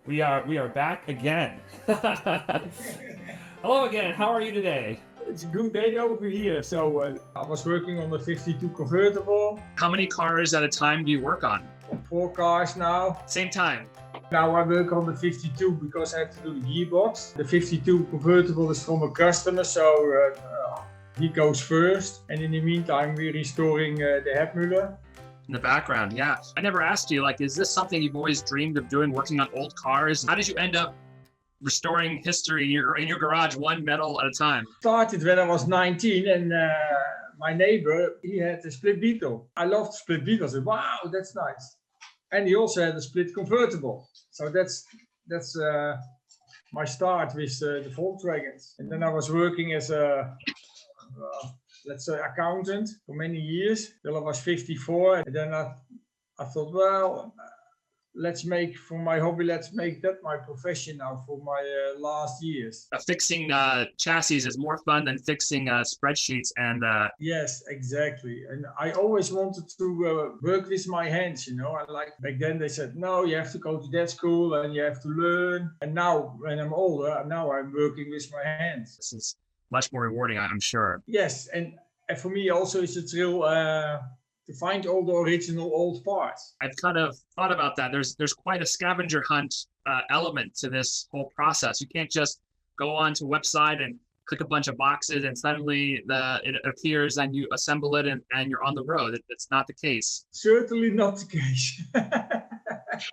We are back again. Hello again. How are you today? It's a good day over here. So I was working on the 52 convertible. How many cars at a time do you work on? 4 cars now. Same time. Now I work on the 52 because I have to do the gearbox. The 52 convertible is from a customer, so he goes first. And in the meantime, we're restoring the Hebmüller. In the background, yeah. I never asked you, like, is this something you've always dreamed of doing, working on old cars? How did you end up restoring history in your garage, one metal at a time? Started when I was 19 and my neighbor, he had a split Beetle. I loved split Beetle. I said, wow, that's nice. And he also had a split convertible. So that's my start with the Volkswagens. And then I was working as a let's say accountant for many years till I was 54. And then I thought, well, let's make that my profession now for my last years. Fixing chassis is more fun than fixing spreadsheets and Yes, exactly. And I always wanted to work with my hands, you know. I like back then they said, no, you have to go to that school and you have to learn. And now when I'm older, now I'm working with my hands. This is much more rewarding, I'm sure. Yes, and for me also it's a thrill to find all the original old parts. I've kind of thought about that. There's quite a scavenger hunt element to this whole process. You can't just go onto a website and click a bunch of boxes and suddenly it appears and you assemble it and you're on the road. It's not the case. Certainly not the case.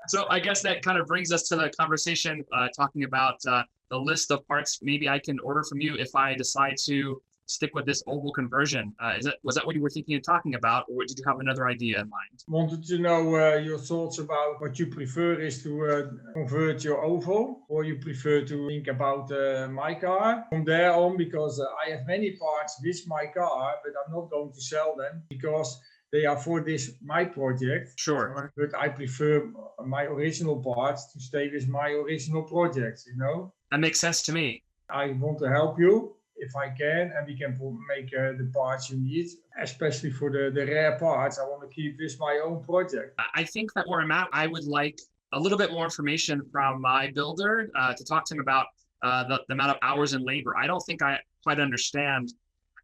So I guess that kind of brings us to the conversation talking about the list of parts maybe I can order from you if I decide to stick with this oval conversion. Was that what you were thinking of talking about, or did you have another idea in mind? Wanted to know your thoughts about what you prefer is to convert your oval, or you prefer to think about my car. From there on, because I have many parts with my car, but I'm not going to sell them because they are for my project. Sure. But I prefer my original parts to stay with my original projects, you know? That makes sense to me. I want to help you if I can, and we can make the parts you need, especially for the rare parts. I want to keep this my own project. I think that where I'm at, I would like a little bit more information from my builder to talk to him about the amount of hours and labor. I don't think I quite understand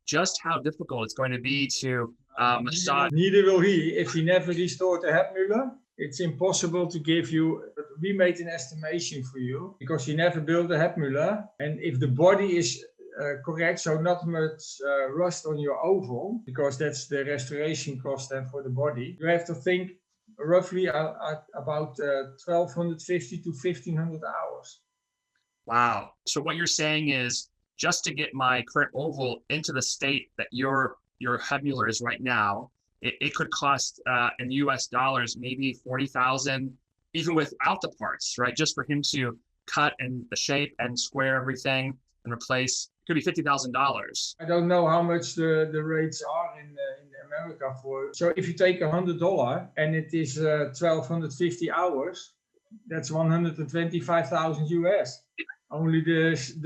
just how difficult it's going to be to massage. Neither will he if he never restored the Hebmüller. It's impossible to give you, but we made an estimation for you because he never built a Hebmüller. And if the body is correct, so not much rust on your oval, because that's the restoration cost then for the body. You have to think roughly at about 1,250 to 1,500 hours. Wow. So what you're saying is just to get my current oval into the state that your Hebmüller is right now, it could cost in US dollars maybe 40,000, even without the parts, right? Just for him to cut and the shape and square everything and replace. Could be $50,000. I don't know how much the rates are in America for. So if you take $100 and it is 1,250 hours, that's 125,000 US. Only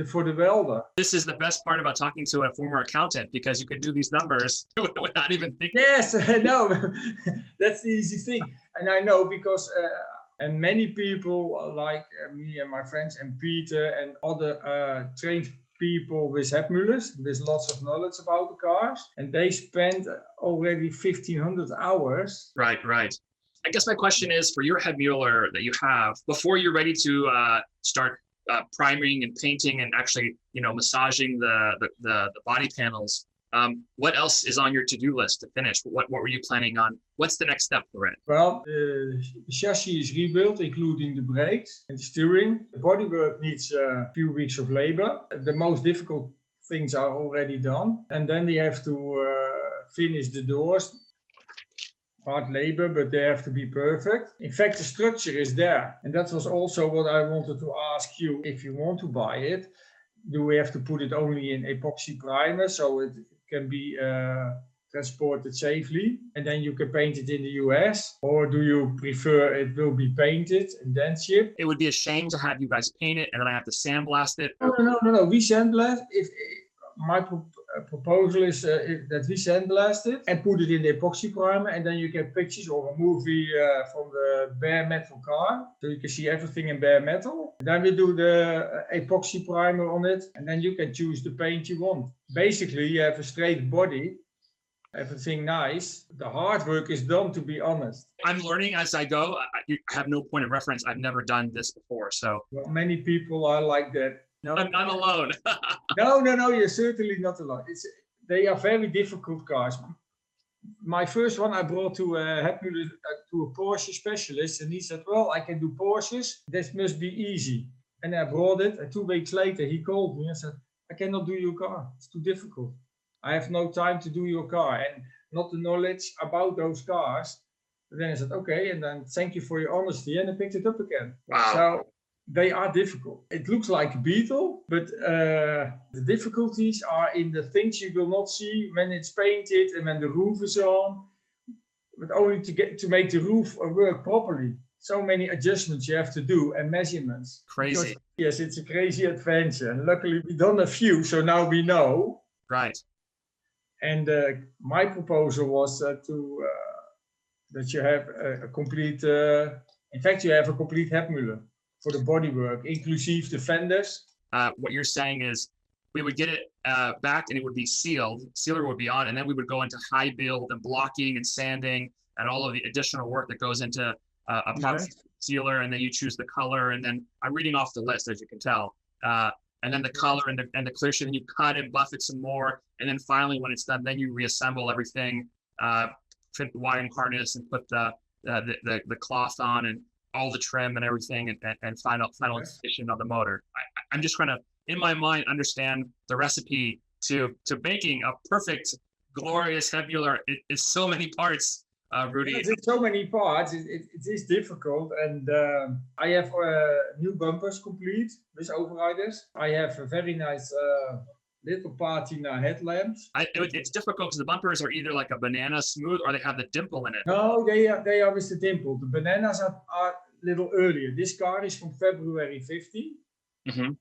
for the welder. This is the best part about talking to a former accountant, because you can do these numbers without even thinking. Yes, no, that's the easy thing. And I know because and many people like me and my friends and Peter and other trained people with Hebmüllers, with lots of knowledge about the cars, and they spend already 1,500 hours. Right. I guess my question is, for your Hebmüller that you have, before you're ready to start priming and painting and actually, massaging the body panels, what else is on your to-do list to finish? What were you planning on? What's the next step for it? Well, the chassis is rebuilt, including the brakes and the steering. The bodywork needs a few weeks of labor. The most difficult things are already done. And then they have to finish the doors. Hard labor, but they have to be perfect. In fact, the structure is there. And that was also what I wanted to ask you. If you want to buy it, do we have to put it only in epoxy primer so it can be transported safely, and then you can paint it in the US? Or do you prefer it will be painted and then shipped? It would be a shame to have you guys paint it and then I have to sandblast it. No. We sandblast. If proposal is that we sandblast it and put it in the epoxy primer, and then you get pictures or a movie from the bare metal car, so you can see everything in bare metal. Then we do the epoxy primer on it, and then you can choose the paint you want. Basically, you have a straight body, everything nice. The hard work is done, to be honest. I'm learning as I go. I have no point of reference. I've never done this before, so. Well, many people are like that. No, I'm not alone. No, you're certainly not alone. They are very difficult cars. My first one I brought to Hebmüller, to a Porsche specialist, and he said, well, I can do Porsches. This must be easy. And I brought it, and 2 weeks later he called me and said, I cannot do your car. It's too difficult. I have no time to do your car and not the knowledge about those cars. And then I said, okay, and then thank you for your honesty, and I picked it up again. Wow. So they are difficult. It looks like a Beetle, but the difficulties are in the things you will not see when it's painted and when the roof is on, but only to make the roof work properly. So many adjustments you have to do and measurements. Crazy. Because, yes, it's a crazy adventure. And luckily we've done a few, so now we know. Right. And my proposal was that you have a complete, in fact, you have a complete Hebmüller for the bodywork, inclusive the fenders. What you're saying is we would get it back and it would be sealed, sealer would be on, and then we would go into high build and blocking and sanding and all of the additional work that goes into a epoxy sealer, and then you choose the color, and then I'm reading off the list, as you can tell. And then the color and the clear sheet, and you cut and buff it some more. And then finally, when it's done, then you reassemble everything, fit the wiring harness and put the cloth on and all the trim and everything, and final installation of the motor. I'm just trying to, in my mind, understand the recipe to making a perfect, glorious Hebmüller. It is so many parts, Rudy. It's so many parts. It is difficult, and I have new bumpers complete with overriders. I have a very nice little patina headlamps. It's difficult because the bumpers are either like a banana smooth or they have the dimple in it. No, they are with the dimple. The bananas are a little earlier. This car is from February 50. Mm-hmm.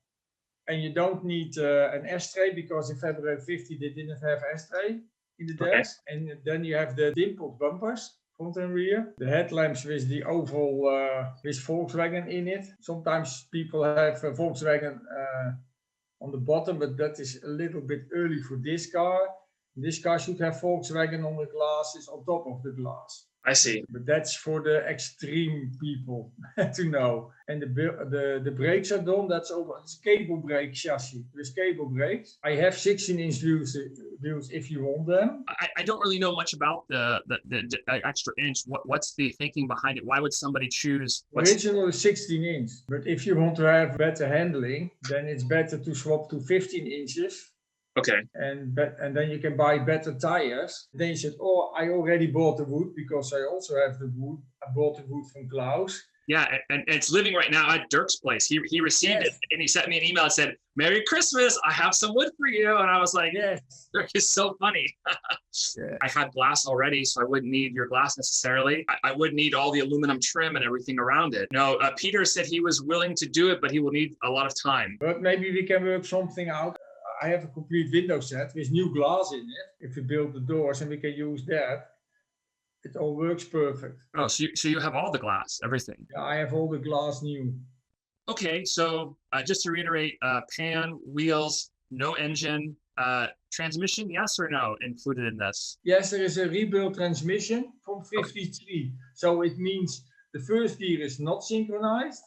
And you don't need an ashtray, because in February 50 they didn't have ashtray in the dash. And then you have the dimpled bumpers, front and rear. The headlamps with the oval with Volkswagen in it. Sometimes people have Volkswagen on the bottom, but that is a little bit early for this car. This car should have Volkswagen on the glasses on top of the glass. I see. But that's for the extreme people to know. And the brakes are done. That's over. It's cable brake chassis with cable brakes. I have 16-inch wheels if you want them. I don't really know much about the extra inch. What's the thinking behind it? Why would somebody choose? Original is 16-inch, but if you want to have better handling, then it's better to swap to 15 inches. Okay. And then you can buy better tires. Then you said, oh, I already bought the wood, because I also have the wood. I bought the wood from Klaus. Yeah, and it's living right now at Dirk's place. He received it, and he sent me an email that said, Merry Christmas, I have some wood for you. And I was like, yes. Dirk is so funny. Yeah. I had glass already, so I wouldn't need your glass necessarily. I would need all the aluminum trim and everything around it. No, Peter said he was willing to do it, but he will need a lot of time. But maybe we can work something out. I have a complete window set with new glass in it. If we build the doors and we can use that, it all works perfect. Oh, so you have all the glass, everything? Yeah, I have all the glass new. Okay, so just to reiterate, pan, wheels, no engine, transmission, yes or no, included in this? Yes, there is a rebuilt transmission from 53. So it means the first gear is not synchronized,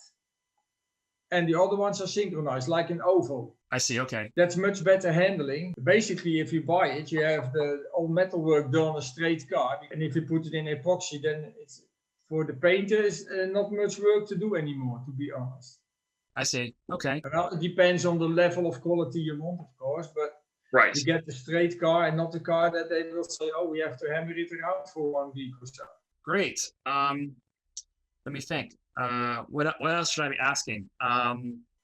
and the other ones are synchronized, like an oval. I see, okay. That's much better handling. Basically, if you buy it, you have the all metalwork done, a straight car. And if you put it in epoxy, then it's for the painters not much work to do anymore, to be honest. I see, okay. Well, it depends on the level of quality you want, of course, but right. You get the straight car and not the car that they will say, oh, we have to hammer it around for 1 week or so. Great. Let me think. What else should I be asking?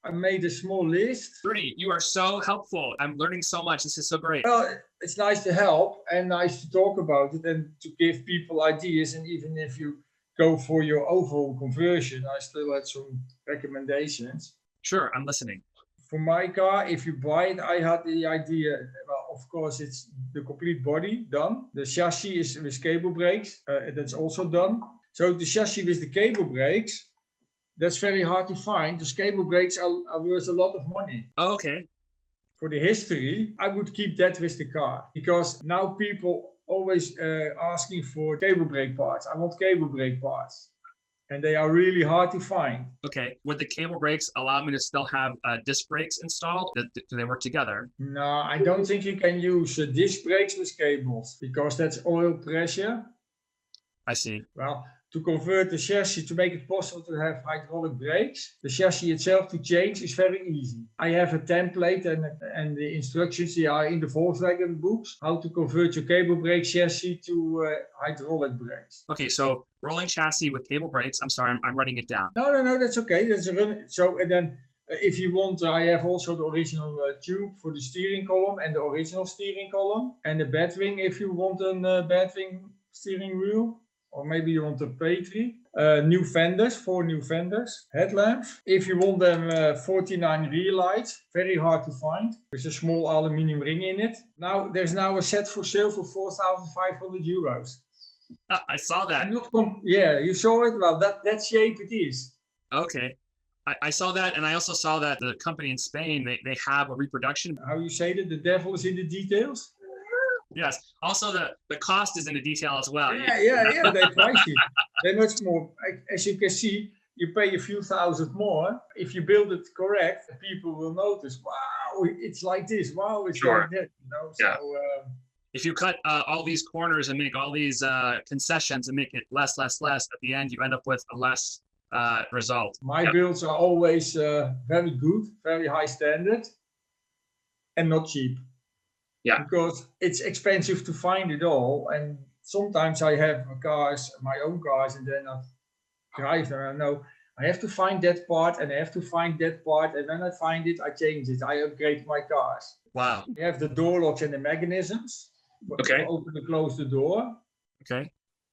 I made a small list. Rudy, you are so helpful. I'm learning so much. This is so great. Well, it's nice to help and nice to talk about it and to give people ideas. And even if you go for your overall conversion, I still had some recommendations. Sure, I'm listening. For my car, if you buy it, I had the idea, well, of course, it's the complete body done. The chassis is with cable brakes. That's also done. So the chassis with the cable brakes, that's very hard to find. Those cable brakes are worth a lot of money. Oh, okay. For the history, I would keep that with the car, because now people always asking for cable brake parts. I want cable brake parts, and they are really hard to find. Okay. Would the cable brakes allow me to still have disc brakes installed? Do they work together? No, I don't think you can use disc brakes with cables, because that's oil pressure. I see. Well, to convert the chassis, to make it possible to have hydraulic brakes, the chassis itself to change is very easy. I have a template and the instructions, they are in the Volkswagen books, how to convert your cable brake chassis to hydraulic brakes. Okay, so rolling chassis with cable brakes. I'm sorry, I'm writing it down. No, that's okay. That's a run. So, and then if you want, I have also the original tube for the steering column and the original steering column, and the batwing if you want a batwing steering wheel. Or maybe you want a Petri. New fenders, 4 new fenders. Headlamps. If you want them 49 rear lights, very hard to find. With a small aluminium ring in it. Now, there's now a set for sale for 4,500 euros. I saw that. Yeah, you saw it? Well, that shape it is. Okay. I saw that, and I also saw that the company in Spain, they have a reproduction. How you say that? The devil is in the details? Yes. Also, the cost is in the detail as well. Yeah. They're pricey. They're much more. As you can see, you pay a few thousand more. If you build it correct, people will notice. Wow, it's like this. Wow, it's like that. You know. Yeah. So, if you cut all these corners and make all these concessions and make it less, at the end you end up with a less result. My builds are always very good, very high standard, and not cheap. Yeah. Because it's expensive to find it all, and sometimes I have cars, my own cars, and then I drive and I know I have to find that part and I have to find that part, and when I find it, I change it. I upgrade my cars. Wow. You have the door locks and the mechanisms. Okay. To open and close the door. Okay.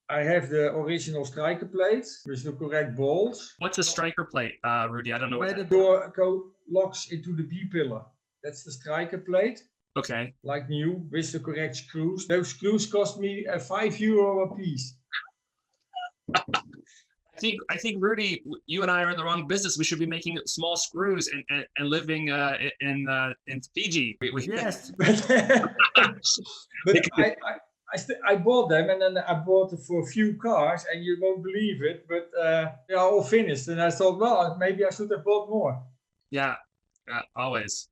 I have the original striker plates with the correct bolts. What's a striker plate, Rudy? I don't know. Where the door locks into the B pillar. That's the striker plate. Okay. Like new, with the correct screws. Those screws cost me €5 a piece. I think Rudy, you and I are in the wrong business. We should be making small screws and living in Fiji. Yes, but I bought them, and then I bought it for a few cars, and you won't believe it, but they are all finished. And I thought, well, maybe I should have bought more. Yeah, always.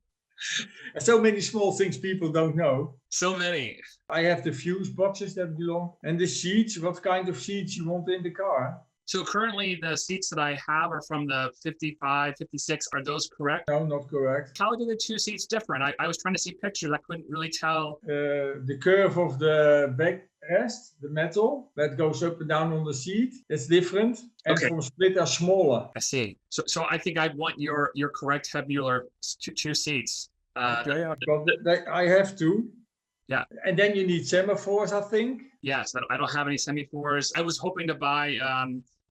So many small things people don't know. So many. I have the fuse boxes that belong, and the seats, what kind of seats you want in the car. So currently the seats that I have are from the 55, 56. Are those correct? No, not correct. How do the two seats different? I was trying to see pictures. I couldn't really tell. The curve of the backrest, the metal, that goes up and down on the seat, that's different. And Okay. from split are smaller. I see. So I think I'd want your correct Hebmüller two seats. But I have to. Yeah. And then you need semaphores, I think. Yes, I don't have any semaphores. I was hoping to buy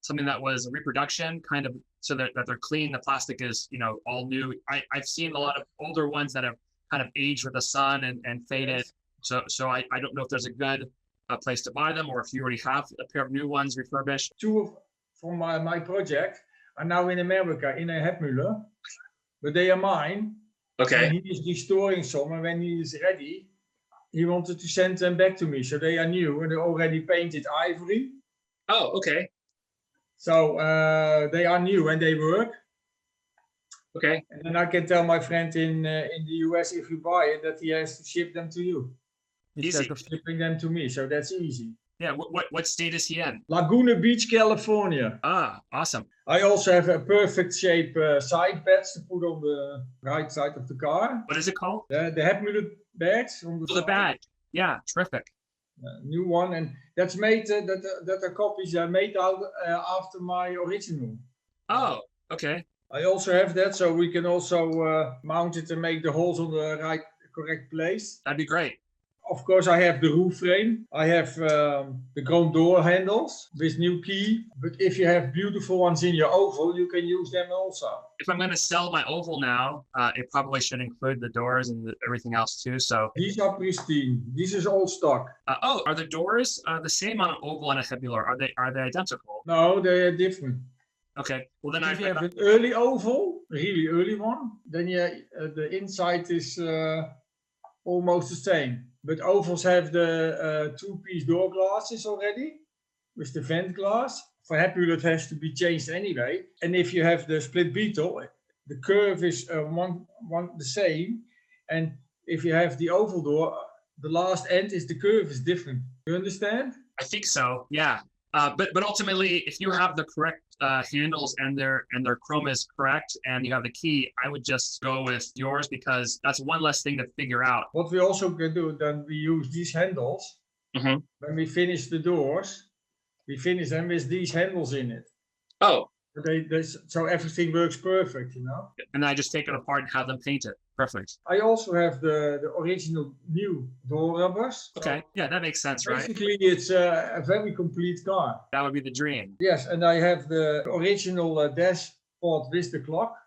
something that was a reproduction, kind of, so that they're clean. The plastic is, all new. I've seen a lot of older ones that have kind of aged with the sun and faded. So I don't know if there's a good place to buy them, or if you already have a pair of new ones refurbished. Two from my project are now in America in a Hebmüller, but they are mine. Okay. And he is restoring some, and when he is ready, he wanted to send them back to me. So they are new, and they're already painted ivory. Oh, okay. So they are new and they work. Okay. And then I can tell my friend in the US, if you buy it, that he has to ship them to you. Instead of shipping them to me. So that's easy. Yeah. What state is he in? Laguna Beach, California. Ah, awesome. I also have a perfect shape side beds to put on the right side of the car. What is it called? The Hebmüller beds on the The badge. Yeah, terrific. New one, and that's made that are copies are made out after my original. Oh, okay. I also have that, so we can also mount it and make the holes on the correct place. That'd be great. of course, I have the roof frame. I have the chrome door handles with new key. But if you have beautiful ones in your oval, you can use them also. If I'm going to sell my oval now, it probably should include the doors and everything else too. So these are pristine. This is all stock. Oh, are the doors the same on an oval and a Hebmüller? Are they identical? No, they are different. Okay. Well, then if you have an early oval, really early one, then the inside is almost the same. But ovals have the two-piece door glasses already with the vent glass. For Hebmüller, it has to be changed anyway. And if you have the split Beetle, the curve is one the same. And if you have the oval door, the last end is the curve is different. You understand? I think so. Yeah. But ultimately, if you have the correct handles and their chrome is correct and you have the key, I would just go with yours because that's one less thing to figure out. What we also can do, then we use these handles. Mm-hmm. When we finish the doors, we finish them with these handles in it. Oh. So everything works perfect, you know. And then I just take it apart and have them paint it. Perfect. I also have the original new door rubbers. Okay, yeah, that makes sense, right? Basically, it's a very complete car. That would be the dream. Yes, and I have the original dashboard with the clock.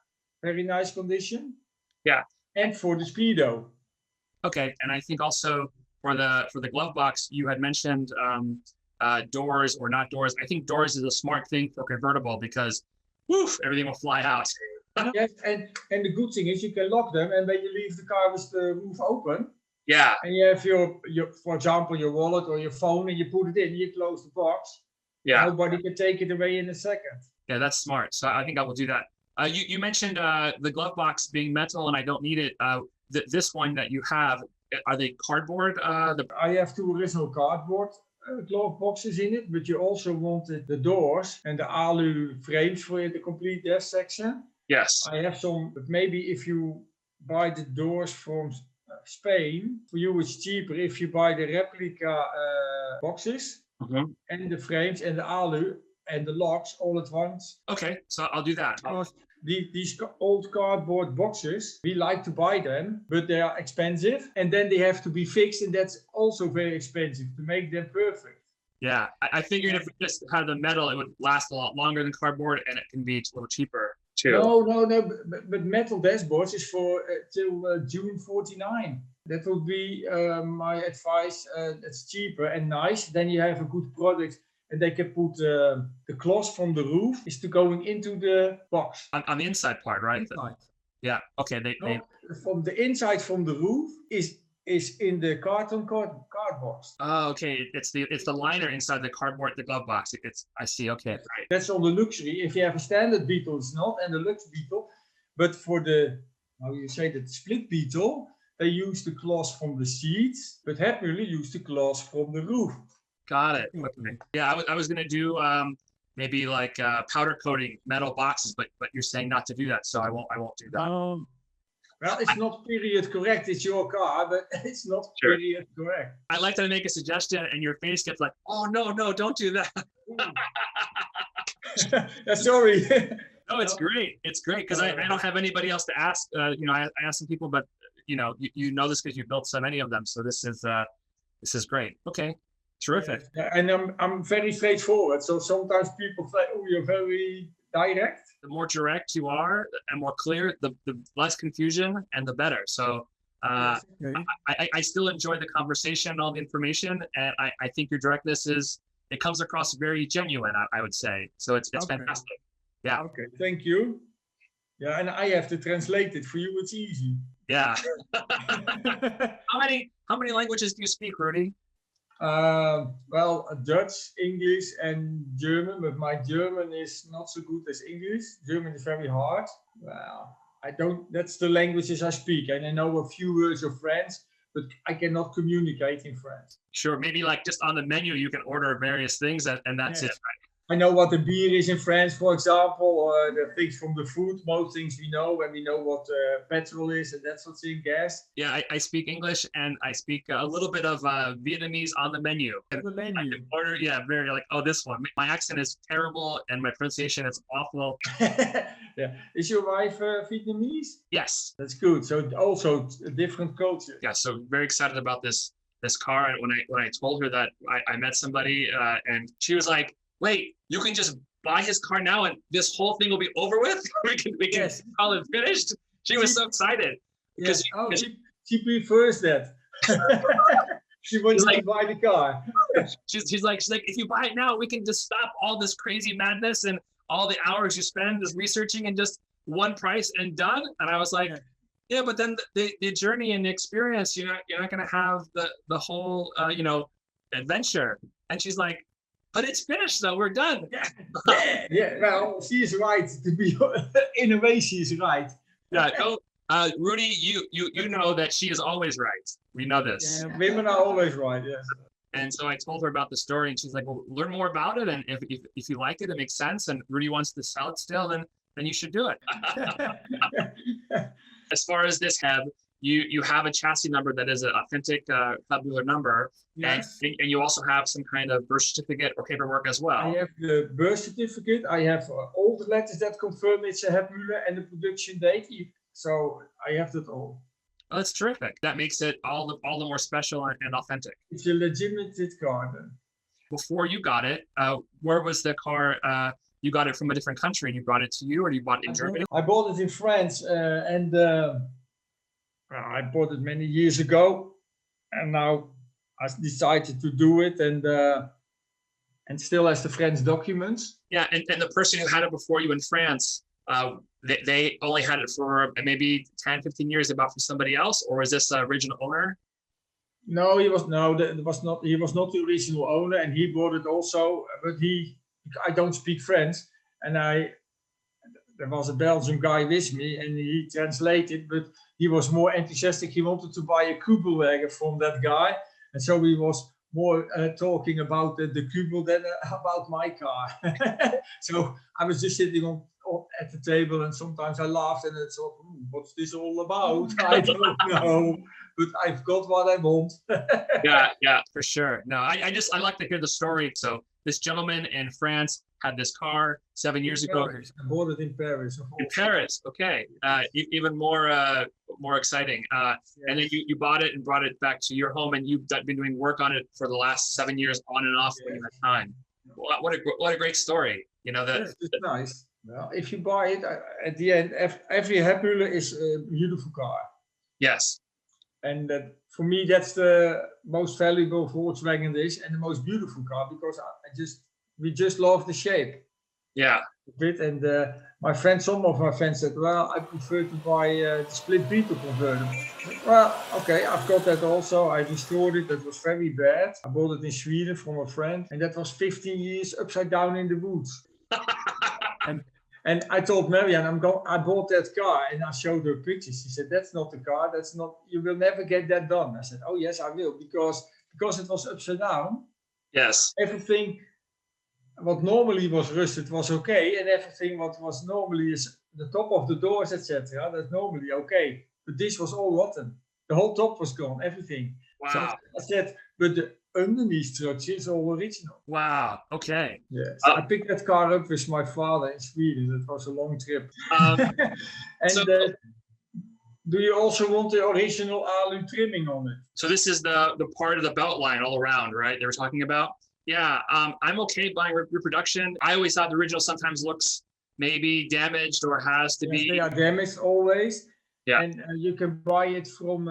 Very nice condition. Yeah. And for the speedo. Okay, and I think also for the glove box, you had mentioned doors or not doors. I think doors is a smart thing for convertible because, woof, everything will fly out. Yes, and the good thing is you can lock them, and when you leave the car with the roof open, yeah, and you have your for example your wallet or your phone, and you put it in, you close the box. Yeah, nobody can take it away in a second. Yeah, that's smart. So I think I will do that. You mentioned the glove box being metal, and I don't need it. This one that you have, are they cardboard? I have two original cardboard glove boxes in it, but you also wanted the doors and the alu frames for the complete dash section. Yes. I have some, but maybe if you buy the doors from Spain, for you it's cheaper if you buy the replica boxes and the frames and the alu and the locks all at once. Okay, so I'll do that. Because these old cardboard boxes, we like to buy them, but they are expensive, and then they have to be fixed, and that's also very expensive to make them perfect. Yeah, I figured if we just had the metal, it would last a lot longer than cardboard, and it can be a little cheaper too. No, but metal dashboards is for till June 49. That would be my advice. It's cheaper and nice. Then you have a good product. And they can put the cloth from the roof is to going into the box. On the inside part, right? Inside. Yeah. Okay. They from the inside from the roof is in the card box. Oh, okay. It's the liner inside the cardboard, the glove box. I see. Okay. Right. That's on the luxury. If you have a standard Beetle, it's not, and the Lux Beetle. But for the split Beetle, they use the cloth from the seats, but Hebmüller used the cloth from the roof. Got it. Okay. Yeah, I was gonna do maybe like powder coating metal boxes, but you're saying not to do that, so I won't do that. Well, it's not period correct. It's your car, but it's not period correct. I'd like to make a suggestion, and your face gets like, "Oh no, don't do that." Sorry. No, it's great. It's great because I don't have anybody else to ask. I asked some people, but you know this because you built so many of them. So this is great. Okay. Terrific. Yeah, and I'm very straightforward. So sometimes people say, "Oh, you're very direct." The more direct you are and more clear, the less confusion and the better. So I still enjoy the conversation and all the information, and I think your directness it comes across very genuine. I would say so. It's fantastic. Yeah. Okay. Thank you. Yeah, and I have to translate it for you. It's easy. Yeah. How many languages do you speak, Rudy? Well, Dutch, English, and German, but my German is not so good as English. German is very hard. Well, that's the languages I speak, and I know a few words of French, but I cannot communicate in French. Sure, maybe like just on the menu, you can order various things, and that's it, right? I know what the beer is in France, for example, or the things from the food. Most things we know, and we know what petrol is and that sort of thing, gas. Yeah, I speak English and I speak a little bit of Vietnamese on the menu. The menu. I can order, very like, oh, this one. My accent is terrible and my pronunciation is awful. Yeah. Is your wife Vietnamese? Yes. That's good. So also a different culture. Yeah, so very excited about this this car. And when I told her that I met somebody, and she was like, "Wait, you can just buy his car now, and this whole thing will be over with. we can Yes. call it finished." She was so excited Yes. because She prefers that. She wants like, to buy the car. she's like, if you buy it now, we can just stop all this crazy madness and all the hours you spend just researching and just one price and done. And I was like, yeah, but then the journey and the experience, you're not gonna have the whole adventure. And she's like, but it's finished though, we're done. Yeah. Well, she is right. To be in a way, she is right. Yeah. No, Rudy, you know that she is always right. We know this. Yeah, women are always right. Yes. And so I told her about the story, and she's like, "Well, learn more about it, and if you like it, it makes sense, and Rudy wants to sell it still, then you should do it." As far as this Heb, you have a chassis number that is an authentic Hebmüller number, Yes. and you also have some kind of birth certificate or paperwork as well. I have the birth certificate. I have all the letters that confirm it's a Hebmüller and the production date. So I have that all. Oh, that's terrific. That makes it all the more special and authentic. It's a legitimate car then. Before you got it, where was the car? You got it from a different country, and you brought it to you, or you bought it in Germany? I bought it in France, and I bought it many years ago, and now I decided to do it, and still has the French documents. Yeah, and the person who had it before you in France, they only had it for maybe 10, 15 years. They bought from somebody else, or is this the original owner? No, he was not the original owner, and he bought it also. But I don't speak French, and there was a Belgian guy with me, and he translated. But he was more enthusiastic. He wanted to buy a Kubelwagen from that guy, and so he was more talking about the Kubel than about my car. So I was just sitting at the table, and sometimes I laughed and I thought, what's this all about? I don't know, but I've got what I want. Yeah, for sure. No, I like to hear the story. So this gentleman in France had this car 7 years ago. I bought it in Paris. In Paris, okay. Even more exciting. And then you bought it and brought it back to your home, and you've been doing work on it for the last 7 years, on and off when you had time. What a great story. Yes, it's nice. Well, if you buy it at the end, every Hebmüller is a beautiful car. Yes. And for me, that's the most valuable Volkswagen is, and the most beautiful car, because we just love the shape. Yeah. And some of my friends said, well, I prefer to buy the split Beetle convertible. Well, okay, I've got that also. I restored it. That was very bad. I bought it in Sweden from a friend, and that was 15 years upside down in the woods. And I told Marianne, I bought that car, and I showed her pictures. She said, that's not the car. That's not, you will never get that done. I said, oh yes, I will, because it was upside down. Yes. Everything what normally was rusted was okay, and everything what was normally is the top of the doors, etc. That's normally okay. But this was all rotten. The whole top was gone, everything. Wow. So I said, but the underneath structure is all original. Wow. Okay. Yes. I picked that car up with my father in Sweden. It was a long trip. And do you also want the original alu trimming on it? So this is the part of the belt line all around, right? They were talking about. Yeah. I'm okay buying reproduction. I always thought the original sometimes looks maybe damaged or has to be. They are damaged always. Yeah. And you can buy it from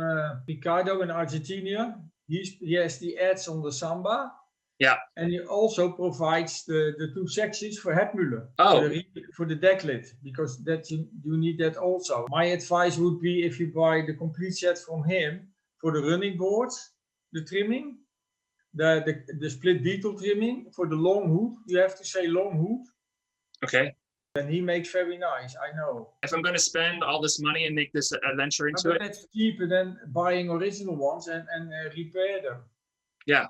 Ricardo in Argentina. He has the ads on the Samba. Yeah. And he also provides the two sections for Hebmüller. Oh. For the deck lid, because that you need that also. My advice would be, if you buy the complete set from him for the running boards, the trimming, the split Beetle trimming, for the long hood, you have to say long hood. Okay. And he makes very nice, I know. If I'm going to spend all this money and make this adventure into it, it's cheaper than buying original ones and repair them. Yeah,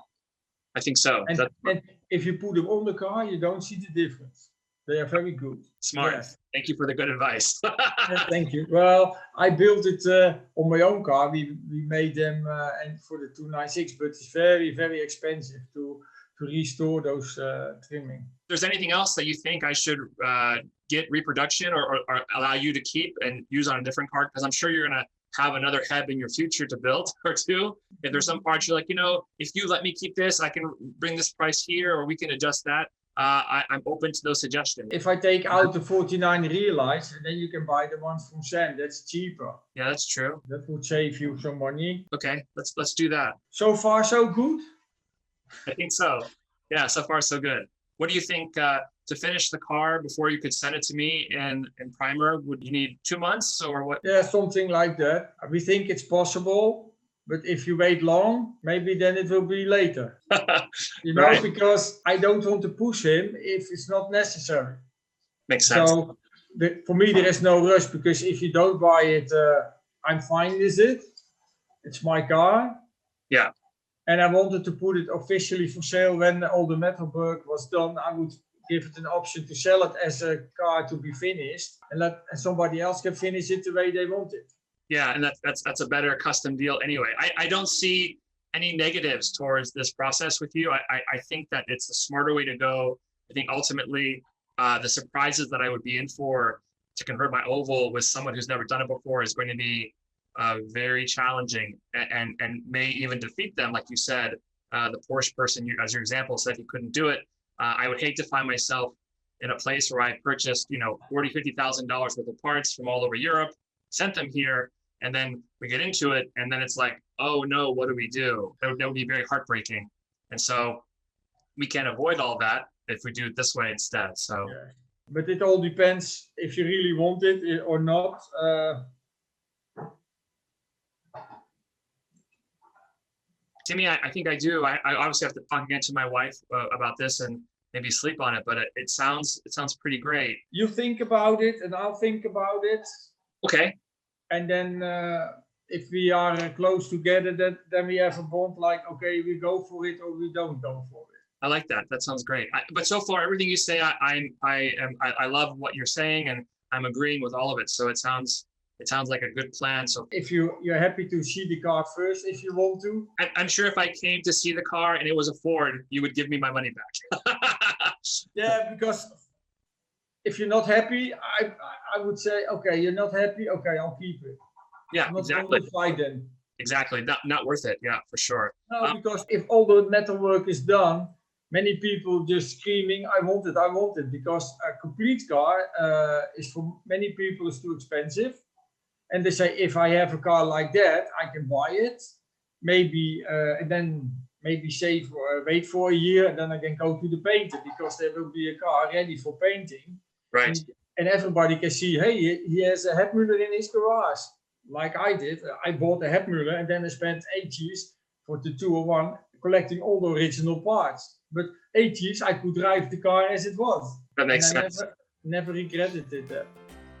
I think so. And if you put them on the car, you don't see the difference. They are very good. Smart. Yes. Thank you for the good advice. Thank you. Well, I built it on my own car. We made them and for the 296, but it's very, very expensive to restore those trimming. If there's anything else that you think I should get reproduction or allow you to keep and use on a different car? Because I'm sure you're going to have another Heb in your future to build or two. If there's some parts you're like, if you let me keep this, I can bring this price here, or we can adjust that. I'm open to those suggestions. If I take out the 49 realized, and then you can buy the ones from Sam, that's cheaper. Yeah, that's true. That would save you some money. Okay, let's do that. So far, so good? I think so. Yeah, so far so good. What do you think to finish the car before you could send it to me in primer? Would you need 2 months or what? Yeah, something like that. We think it's possible, but if you wait long, maybe then it will be later. Right. Because I don't want to push him if it's not necessary. Makes sense. So for me, there is no rush, because if you don't buy it, I'm fine with it. It's my car. Yeah. And I wanted to put it officially for sale when all the metal work was done. I would give it an option to sell it as a car to be finished, and somebody else can finish it the way they want it. Yeah, and that's a better custom deal anyway. I don't see any negatives towards this process with you. I think that it's the smarter way to go. I think ultimately the surprises that I would be in for to convert my oval with someone who's never done it before is going to be very challenging, and may even defeat them. Like you said, the Porsche person, as your example, said he couldn't do it. I would hate to find myself in a place where I purchased, $40,000-$50,000 worth of parts from all over Europe, sent them here, and then we get into it, and then it's like, oh no, what do we do? That would be very heartbreaking. And so we can't avoid all that if we do it this way instead. So, yeah. But it all depends if you really want it or not. Timmy, I think I do. I obviously have to talk again to my wife about this and maybe sleep on it, but it sounds pretty great. You think about it and I'll think about it. Okay. And then if we are close together, then we have a bond like, okay, we go for it or we don't go for it. I like that. That sounds great. But so far, everything you say, I love what you're saying, and I'm agreeing with all of it. So it sounds like a good plan. So if you're happy to see the car first, if you want to. I'm sure if I came to see the car and it was a Ford, you would give me my money back. Yeah, because if you're not happy, I would say, okay, you're not happy. Okay, I'll keep it. Yeah, I'm not exactly. going to fight then. Exactly. Not worth it. Yeah, for sure. No, because if all the metal work is done, many people just screaming, I want it, because a complete car is for many people is too expensive. And they say, if I have a car like that, I can buy it, maybe, and then maybe save or wait for a year, and then I can go to the painter, because there will be a car ready for painting. Right. And everybody can see, hey, he has a Hebmüller in his garage, like I did. I bought a Hebmüller, and then I spent 8 years for the 201 collecting all the original parts. But 8 years, I could drive the car as it was. That makes sense. Never regretted it.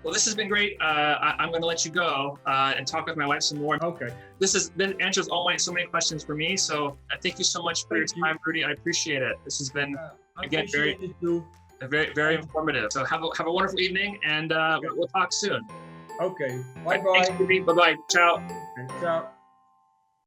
Well, this has been great. I'm going to let you go and talk with my wife some more. Okay. This answers so many questions for me. So thank you so much for your time, Rudy. I appreciate it. This has been again very informative. So have a wonderful evening, and we'll talk soon. Okay. Bye bye. Bye bye. Ciao. Okay, ciao.